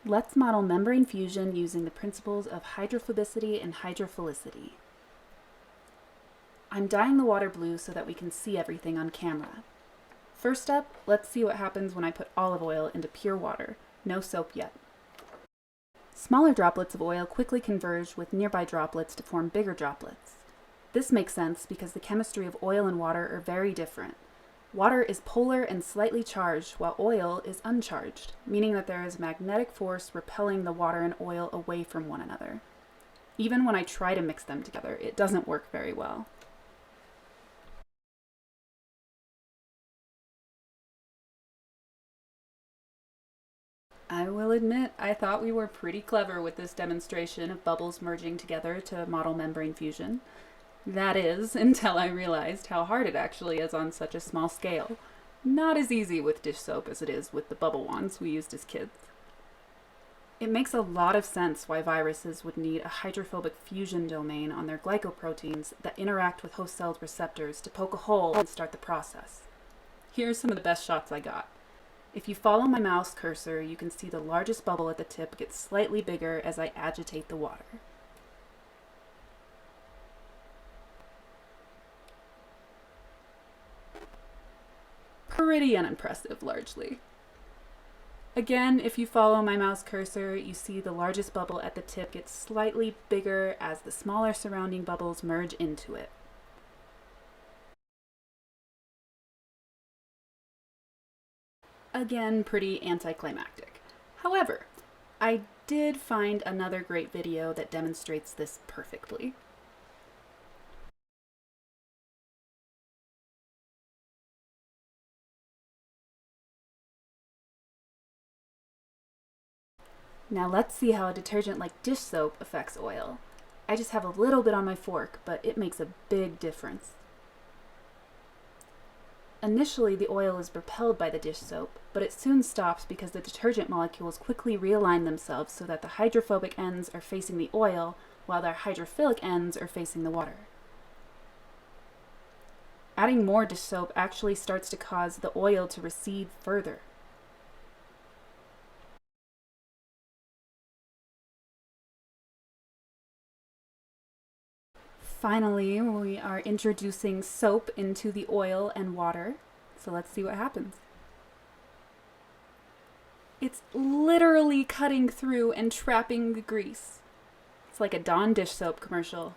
Let's model membrane fusion using the principles of hydrophobicity and hydrophilicity. I'm dyeing the water blue so that we can see everything on camera. First up, let's see what happens when I put olive oil into pure water. No soap yet. Smaller droplets of oil quickly converge with nearby droplets to form bigger droplets. This makes sense because the chemistry of oil and water are very different. Water is polar and slightly charged, while oil is uncharged, meaning that there is a magnetic force repelling the water and oil away from one another. Even when I try to mix them together, it doesn't work very well. I will admit, I thought we were pretty clever with this demonstration of bubbles merging together to model membrane fusion. That is, until I realized how hard it actually is on such a small scale. Not as easy with dish soap as it is with the bubble wands we used as kids. It makes a lot of sense why viruses would need a hydrophobic fusion domain on their glycoproteins that interact with host cell receptors to poke a hole and start the process. Here's some of the best shots I got. If you follow my mouse cursor, you can see the largest bubble at the tip get slightly bigger as I agitate the water. Pretty unimpressive, largely. Again, if you follow my mouse cursor, you see the largest bubble at the tip gets slightly bigger as the smaller surrounding bubbles merge into it. Again, pretty anticlimactic. However, I did find another great video that demonstrates this perfectly. Now let's see how a detergent like dish soap affects oil. I just have a little bit on my fork, but it makes a big difference. Initially, the oil is repelled by the dish soap, but it soon stops because the detergent molecules quickly realign themselves so that the hydrophobic ends are facing the oil, while their hydrophilic ends are facing the water. Adding more dish soap actually starts to cause the oil to recede further. Finally, we are introducing soap into the oil and water, so let's see what happens. It's literally cutting through and trapping the grease. It's like a Dawn dish soap commercial.